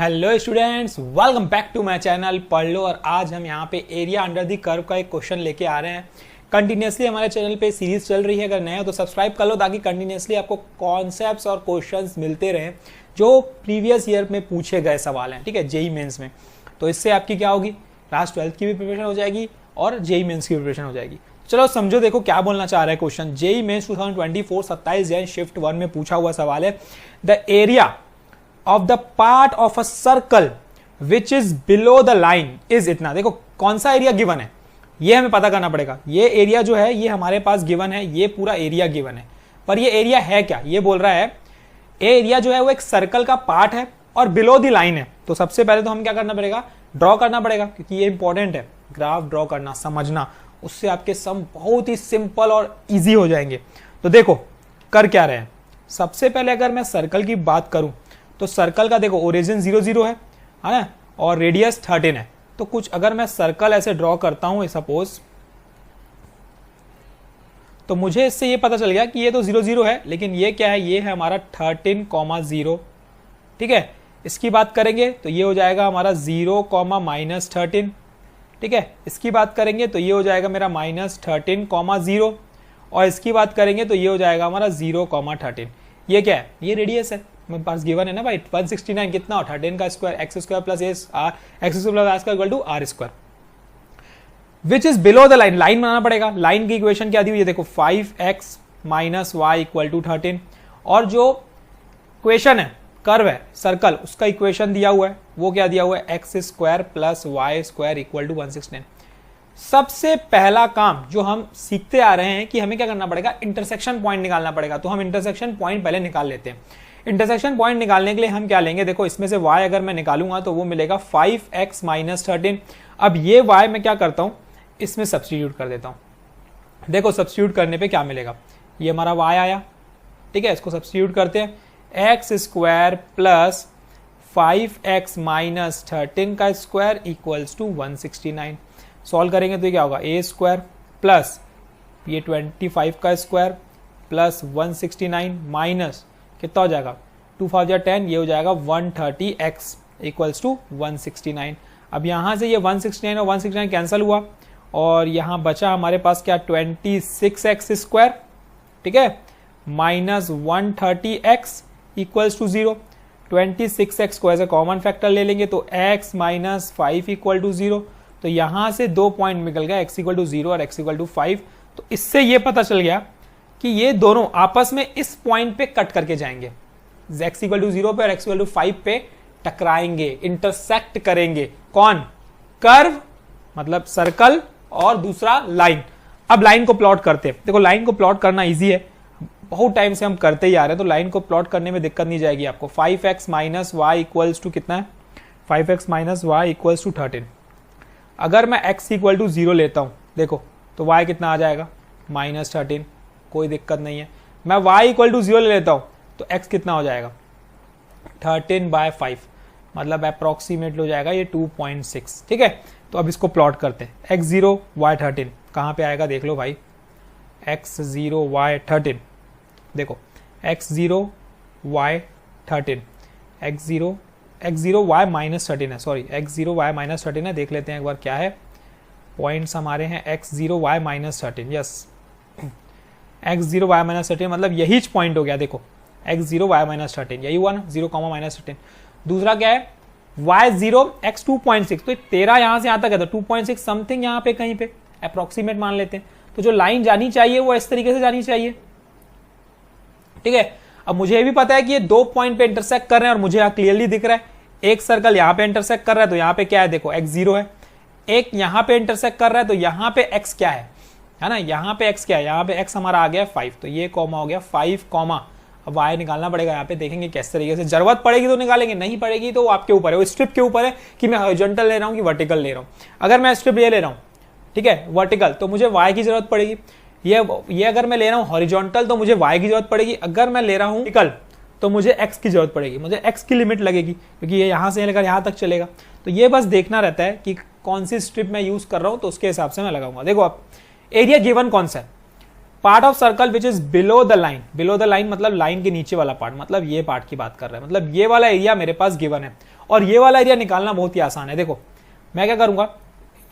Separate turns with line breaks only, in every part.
Hello students, welcome back to my channel पढ़ लो। और आज हम यहाँ पे एरिया अंडर द कर्व का एक क्वेश्चन लेके आ रहे हैं। कंटिन्यूसली हमारे चैनल पे सीरीज चल रही है, अगर नए हो तो सब्सक्राइब कर लो ताकि कंटिन्यूसली आपको कॉन्सेप्ट्स और क्वेश्चंस मिलते रहें जो प्रीवियस ईयर में पूछे गए सवाल हैं। ठीक है, जेई मेंस में। तो इससे आपकी क्या होगी, क्लास 12 की भी प्रिपरेशन हो जाएगी और जेई मेंस की प्रिपरेशन हो जाएगी। चलो समझो, देखो क्या बोलना चाह रहा है question. JEE mains 2024 27 Jan shift 1 में पूछा हुआ सवाल है, the area of the part of a circle which is below the line is इतना। देखो कौन सा एरिया गिवन है ये हमें पता करना पड़ेगा। ये एरिया जो है ये हमारे पास गिवन है, ये पूरा एरिया गिवन है, पर ये एरिया है क्या। ये बोल रहा है एरिया जो है वो एक सर्कल का पार्ट है और बिलो द लाइन है। तो सबसे पहले तो हम क्या करना पड़ेगा, ड्रॉ करना पड़ेगा, क्योंकि ये इंपॉर्टेंट है। ग्राफ ड्रॉ करना, समझना, उससे आपके सम बहुत ही सिंपल और इजी हो जाएंगे। तो देखो कर क्या रहे हैं, सबसे पहले अगर मैं सर्कल की बात करूं तो सर्कल का देखो ओरिजिन 0 0 है ना, और रेडियस 13 है। तो कुछ अगर मैं सर्कल ऐसे ड्रॉ करता हूं सपोज, तो मुझे इससे ये पता चल गया कि ये तो 0 0 है, लेकिन ये क्या है, ये है हमारा 13,0। ठीक है, इसकी बात करेंगे तो ये हो जाएगा हमारा 0, -13। ठीक है, इसकी बात करेंगे तो ये हो जाएगा मेरा -13,0, और इसकी बात करेंगे तो ये हो जाएगा हमारा 0, 13। ये क्या है, ये रेडियस है मेरे पास गिवन है ना भाई। 169 कितना हो, 13 का square, X square plus X square plus R square equal to R square, which is below the line. Line बनाना पड़ेगा। लाइन की इक्वेशन क्या दी हुई है, देखो 5x - y इक्वल टू 13, और जो इक्वेशन है कर्व है सर्कल, उसका इक्वेशन दिया हुआ है, वो क्या दिया हुआ है, x square plus y square equal to 169। सबसे पहला काम जो हम सीखते आ रहे हैं कि हमें क्या करना पड़ेगा, इंटरसेक्शन पॉइंट निकालना पड़ेगा। तो हम इंटरसेक्शन पॉइंट पहले निकाल लेते हैं। इंटरसेक्शन पॉइंट निकालने के लिए हम क्या लेंगे, देखो इसमें से y अगर मैं निकालूंगा तो वो मिलेगा 5x - 13। अब ये y मैं क्या करता हूं, इसमें सब्स्टिट्यूट कर देता हूं। देखो सब्स्टिट्यूट करने पे क्या मिलेगा, ये हमारा y आया। ठीक है, इसको सब्स्टिट्यूट करते हैं, एक्स स्क्वायर प्लस 5x - 13 का स्क्वायर इक्वल्स टू 169। सॉल्व करेंगे तो ये क्या होगा, ए स्क्वायर प्लस ये 25 का स्क्वायर प्लस 169 माइनस कितना हो जाएगा, 2 5 10, ये हो जाएगा 130x इक्वल्स टू 169। अब यहाँ से ये 169 और 169 कैंसिल हुआ, और यहाँ बचा हमारे पास क्या, 26x स्क्वायर। ठीक है, minus 130x equals to 0। 26x को एज ए कॉमन फैक्टर ले लेंगे तो x - 5 इक्वल टू 0। तो यहाँ से 2 पॉइंट निकल गया, x इक्वल टू 0 और x इक्वल टू 5। तो इससे ये पता चल गया कि ये दोनों आपस में इस पॉइंट पे कट करके जाएंगे, x इक्वल टू 0 पे और x इक्वल टू 5 पे टकराएंगे, इंटरसेक्ट करेंगे। कौन, कर्व मतलब सर्कल, और दूसरा लाइन। अब लाइन को प्लॉट करते हैं। देखो लाइन को प्लॉट करना इजी है, बहुत टाइम से हम करते ही आ रहे हैं, तो लाइन को प्लॉट करने में दिक्कत नहीं जाएगी आपको। 5x - y इक्वल्स टू कितना है, 5x - y इक्वल्स टू 13। अगर मैं x इक्वल टू 0 लेता हूं देखो, तो y कितना आ जाएगा, -13। कोई दिक्कत नहीं है। मैं y इक्वल टू 0 ले लेता हूं तो x कितना हो जाएगा, 13/5, मतलब अप्रोक्सीमेट हो जाएगा ये 2.6। ठीक है, तो अब इसको प्लॉट करते हैं। x0 y 13 कहां पे आएगा, देख लो भाई, x0 y 13। देखो x0 y 13, x0 y -13 है, सॉरी x0 y -13 है। देख लेते हैं एक बार क्या है, पॉइंट्स हमारे हैं x0 y -13। Yes, x0 y -13 मतलब यही पॉइंट हो गया। देखो x0 y -13 यही हुआ ना, 0, -13। दूसरा क्या है, y0 x 2.6, तो 13 यहां से यहां तक है, तो 2.6 समथिंग यहां पे कहीं पे अप्रोक्सीमेट मान लेते हैं। तो जो लाइन जानी चाहिए वो इस तरीके से जानी चाहिए। ठीक है, अब मुझे ये भी पता है कि ये 2 पॉइंट पे इंटरसेक्ट कर रहे हैं, और मुझे यहां क्लियरली दिख रहा है एक सर्कल यहां पे इंटरसेक्ट कर रहा है, तो यहां पे क्या है, देखो x0 है, एक यहां पे इंटरसेक्ट कर रहा है, तो यहां पे x क्या है ना, यहाँ पे x क्या है, यहाँ पे x हमारा आ गया 5, तो ये कॉमा हो गया 5, अब y निकालना पड़ेगा। यहाँ पे देखेंगे किस तरीके से, जरूरत पड़ेगी तो निकालेंगे, नहीं पड़ेगी तो आपके ऊपर है, वो स्ट्रिप के ऊपर है कि मैं हॉरिजॉन्टल ले रहा हूँ कि वर्टिकल ले रहा हूँ। अगर मैं स्ट्रिप ये ले रहा हूँ, ठीक है, वर्टिकल, तो मुझे y की जरूरत पड़ेगी। ये अगर मैं ले रहा हूँ हॉरिजॉन्टल तो मुझे y की जरूरत पड़ेगी। अगर मैं ले रहा हूँ वर्टिकल तो मुझे x की जरूरत पड़ेगी, मुझे x की लिमिट लगेगी, क्योंकि ये यहाँ से लेकर यहाँ तक चलेगा। तो ये बस देखना रहता है कि कौन सी स्ट्रिप मैं यूज कर रहा हूँ, तो उसके हिसाब से मैं लगाऊंगा। देखो आप एरिया गिवन कौन सा है, part of circle which is below the line. Below the line मतलब लाइन के नीचे वाला पार्ट, मतलब ये पार्ट की बात कर रहे हैं, मतलब ये वाला एरिया मेरे पास गिवन है। और ये वाला एरिया निकालना बहुत ही आसान है। देखो मैं क्या करूंगा,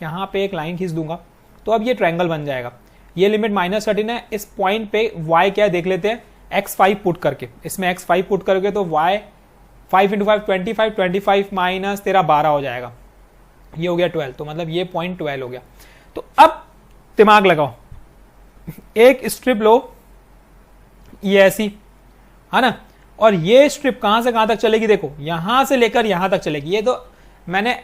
यहाँ पे एक लाइन खींच दूंगा तो अब ये ट्रायंगल बन जाएगा। ये लिमिट -13 है, इस पॉइंट पे y क्या है देख लेते हैं, x5 पुट करके, इसमें x5 पुट करके तो y 5 × 5 25, 25 माइनस तेरा 12 हो जाएगा, ये हो गया 12, तो मतलब ये पॉइंट 12 हो गया। तो अब दिमाग लगाओ, एक स्ट्रिप लो ये ऐसी है ना, और ये स्ट्रिप कहां से कहां तक चलेगी, देखो यहां से लेकर यहां तक चलेगी। ये तो मैंने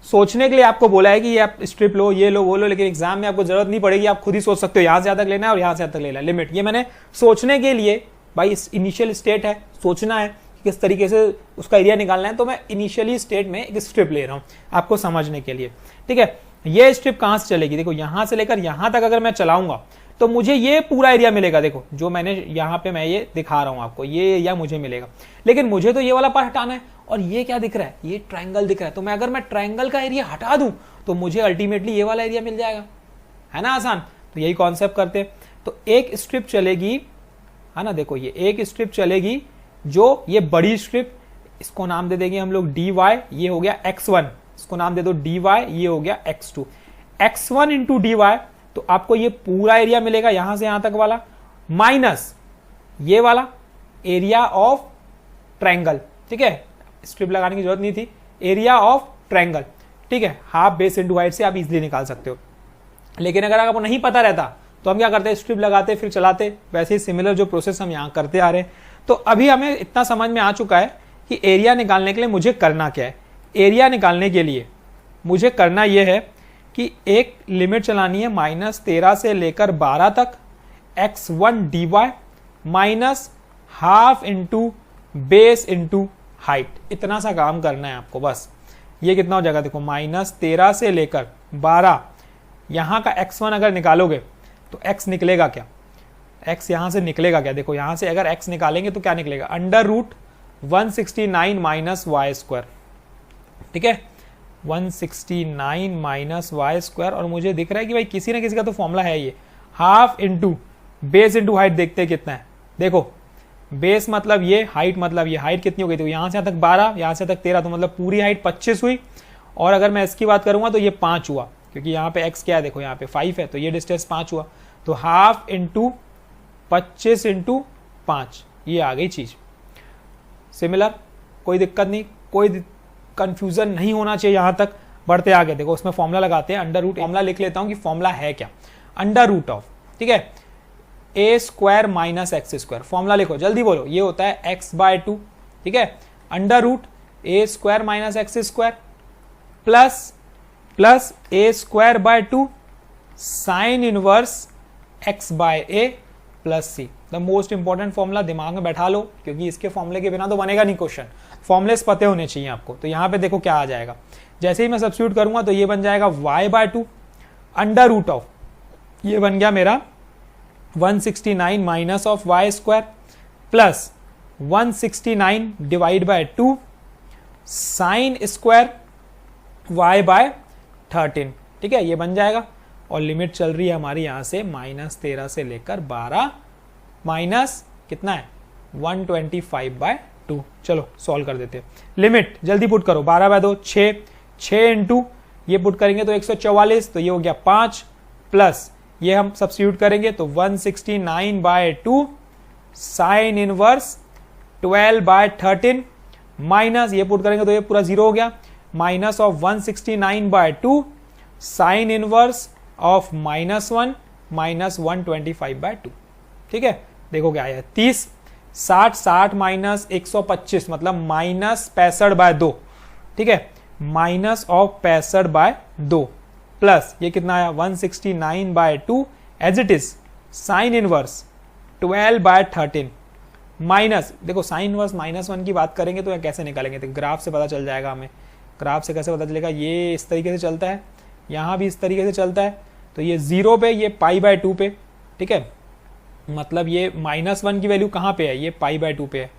सोचने के लिए आपको बोला है कि ये आप स्ट्रिप लो, ये लो, वो लो, लेकिन एग्जाम में आपको जरूरत नहीं पड़ेगी, आप खुद ही सोच सकते हो यहां से यहां तक लेना है और यहां से यहां तक लेना है लिमिट। ये मैंने सोचने के लिए, भाई इनिशियल स्टेट है, सोचना है किस तरीके से उसका एरिया निकालना है, तो मैं इनिशियली स्टेट में एक स्ट्रिप ले रहा हूं आपको समझने के लिए, ठीक है। ये स्ट्रिप कहां से चलेगी, देखो यहां से लेकर यहां तक अगर मैं चलाऊंगा तो मुझे ये पूरा एरिया मिलेगा। देखो जो मैंने यहां पे मैं ये दिखा रहा हूं आपको, ये एरिया मुझे मिलेगा, लेकिन मुझे तो ये वाला पार्ट हटाना है, और ये क्या दिख रहा है, ये ट्रायंगल दिख रहा है। तो मैं अगर मैं ट्रायंगल का एरिया हटा दूं तो मुझे अल्टीमेटली ये वाला एरिया मिल जाएगा, है ना आसान। तो यही कॉन्सेप्ट करते हैं। तो एक स्ट्रिप चलेगी, है ना, देखो ये एक स्ट्रिप चलेगी, जो ये बड़ी स्ट्रिप, इसको नाम दे देंगे हम लोग dy, ये हो गया x1, इसको नाम दे दो dy, ये हो गया x2, x1 इंटू dy, तो आपको ये पूरा एरिया मिलेगा यहां से यहां तक वाला, माइनस ये वाला एरिया ऑफ ट्रायंगल, ठीक है, स्ट्रिप लगाने की जरूरत नहीं थी, एरिया ऑफ ट्रायंगल, ठीक है, हाफ बेस इंटू हाइट से आप इजिली निकाल सकते हो। लेकिन अगर आपको नहीं पता रहता तो हम क्या करते, स्ट्रिप लगाते फिर चलाते, वैसे ही सिमिलर जो प्रोसेस हम यहां करते आ रहे हैं। तो अभी हमें इतना समझ में आ चुका है कि एरिया निकालने के लिए मुझे करना क्या है। एरिया निकालने के लिए मुझे करना यह है कि एक लिमिट चलानी है -13 से लेकर 12 तक, x1 dy minus half into base into height, इतना सा काम करना है आपको बस। ये कितना हो जाएगा, देखो -13 से लेकर 12, यहां का x1 अगर निकालोगे तो x निकलेगा क्या, x यहां से निकलेगा क्या, देखो यहां से अगर x निकालेंगे तो क्या निकलेगा, √169 माइनस वाई स्क्वायर, ठीक है, 169 माइनस वाई स्क्वायर। और मुझे दिख रहा है कि भाई किसी ना किसी का तो फॉर्मूला है ये, half into base into height, देखते हैं कितना है। देखो बेस मतलब ये, हाइट मतलब ये, हाइट कितनी हो गई, तो यहां से यहां तक 12, यहां से तक 13, तो मतलब पूरी हाइट 25 हुई। और अगर मैं इसकी बात करूंगा तो ये 5 हुआ, क्योंकि यहाँ पे x क्या है, देखो यहाँ पे 5 है, तो ये डिस्टेंस 5 हुआ। तो हाफ इंटू 25 इंटू 5, ये आ गई चीज। सिमिलर, कोई दिक्कत नहीं, कोई कंफ्यूजन नहीं होना चाहिए, यहां तक बढ़ते आगे। देखो उसमें फॉर्मूला लगाते हैं, अंडर रूट, फॉर्मूला लिख लेता हूं कि फॉर्मूला है क्या, अंडर रूट ऑफ, ठीक है, a square minus x square, formula लिखो जल्दी बोलो, ये होता है x/2, ठीक है, under root a square minus x square plus a square by 2 sine inverse x/a plus c। The most important formula दिमाग में बैठा लो, क्योंकि इसके फॉर्मूले के बिना तो बनेगा नहीं क्वेश्चन, फॉर्मूलेस पते होने चाहिए आपको। तो यहां पे देखो क्या आ जाएगा, जैसे ही मैं सब्स्टिट्यूट करूंगा तो ये बन जाएगा y/2 अंडर रूट ऑफ, ये बन गया मेरा 169 minus of y square plus 169 divide by 2 sine square y/13, ठीक है, ये बन जाएगा। और लिमिट चल रही है हमारी यहां से -13 से लेकर 12, माइनस कितना है 125/2। चलो सॉल्व कर देते हैं, लिमिट जल्दी पुट करो, 12/2 6 इंटू ये पुट करेंगे तो 144, तो ये हो गया 5, प्लस ये हम सब्स्टिट्यूट करेंगे तो 169/2 साइन इनवर्स 12/13 माइनस ये पुट करेंगे तो ये पूरा 0 हो गया, minus of 169/2 sine inverse of -1 minus 125/2, ठीक है। देखो क्या आया 30, 60 माइनस 125 मतलब -65/2, ठीक है, माइनस ऑफ 65/2 प्लस ये कितना आया 169/2 as it is sine inverse 12/13 minus, देखो साइन इनवर्स -1 की बात करेंगे तो कैसे निकालेंगे, तो ग्राफ से पता चल जाएगा हमें। ग्राफ से कैसे पता चलेगा, ये इस तरीके से चलता है, यहां भी इस तरीके से चलता है, तो ये 0 पे, ये π/2 पे, ठीक है, मतलब ये -1 की वैल्यू कहां पे है, ये π/2 पे है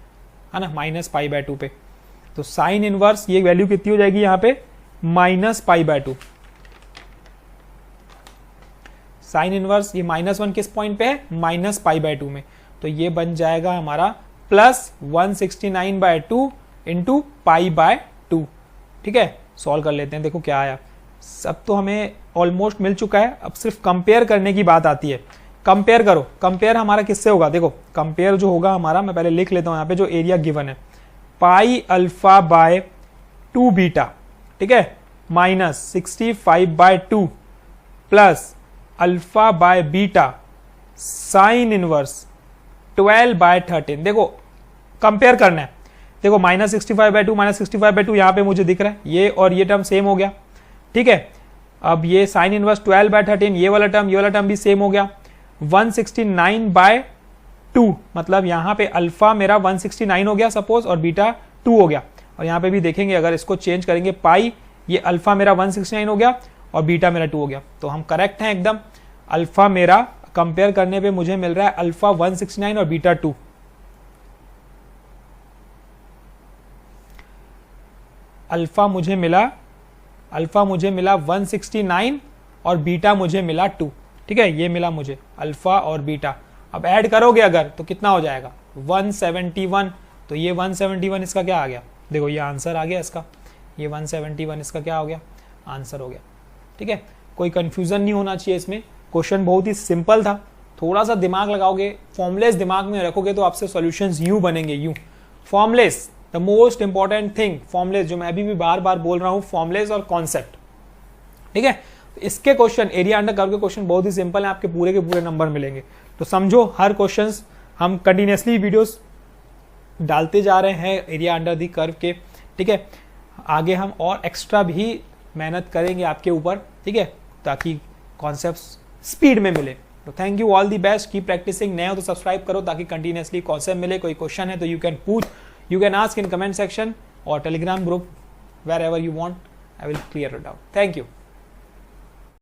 ना, -π/2 पे। तो साइन इनवर्स ये वैल्यू कितनी हो जाएगी यहाँ पे -π/2। साइन इनवर्स ये -1 किस पॉइंट पे है, -π/2 में, तो ये बन जाएगा हमारा +169/2 इंटू π/2, ठीक है, सॉल्व कर लेते हैं। देखो क्या आया, सब तो हमें ऑलमोस्ट मिल चुका है, अब सिर्फ कंपेयर करने की बात आती है। कंपेयर करो, कंपेयर हमारा किससे होगा, देखो कंपेयर जो होगा हमारा, मैं पहले लिख लेता हूं यहाँ पे जो एरिया गिवन है, पाई अल्फा बाय 2 बीटा, ठीक है, minus 65/2 plus alpha by beta sine inverse 12/13। देखो कंपेयर करना है, देखो माइनस 65/2 माइनस 65/2 यहां पे मुझे दिख रहा है, ये और ये टर्म सेम हो गया, ठीक है। अब ये साइन इनवर्स 12/13, ये वाला टर्म भी सेम हो गया। 169/2 मतलब यहां पे अल्फा मेरा 169 हो गया सपोज, और बीटा 2 हो गया। और यहां पे भी देखेंगे अगर इसको चेंज करेंगे पाई, ये अल्फा मेरा 169 हो गया और बीटा मेरा 2 हो गया, तो हम करेक्ट हैं एकदम। अल्फा मेरा कंपेयर करने पे मुझे मिल रहा है अल्फा 169 और बीटा 2। अल्फा मुझे मिला 169 और बीटा मुझे मिला 2, ठीक है, ये मिला मुझे अल्फा और बीटा। अब ऐड करोगे अगर तो कितना हो जाएगा 171, तो ये 171 इसका क्या आ गया, देखो ये आंसर आ गया इसका, ये 171 इसका क्या हो गया, आंसर हो गया, ठीक है। कोई कंफ्यूजन नहीं होना चाहिए इसमें, क्वेश्चन बहुत ही सिंपल था। थोड़ा सा दिमाग लगाओगे, फॉर्मलेस दिमाग में रखोगे तो आपसे सॉल्यूशंस यूं बनेंगे, यूं। Formless the most important thing, formless, जो मैं अभी भी बार बार बोल रहा हूं, फॉर्मलेस और कॉन्सेप्ट, ठीक है। इसके क्वेश्चन एरिया अंडर कर्व के क्वेश्चन बहुत ही सिंपल है, आपके पूरे के पूरे नंबर मिलेंगे। तो समझो हर क्वेश्चन हम कंटिन्यूसली वीडियोस डालते जा रहे हैं एरिया अंडर दी कर्व के, ठीक है। आगे हम और एक्स्ट्रा भी मेहनत करेंगे आपके ऊपर, ठीक है, ताकि कॉन्सेप्ट स्पीड में मिले। तो thank you, all the best, keep practising. नए हो तो सब्सक्राइब करो ताकि कंटिन्यूसली कॉन्सेप्ट मिले। कोई क्वेश्चन है तो you can ask in comment section और Telegram group, wherever you want, I will clear it out. Thank you.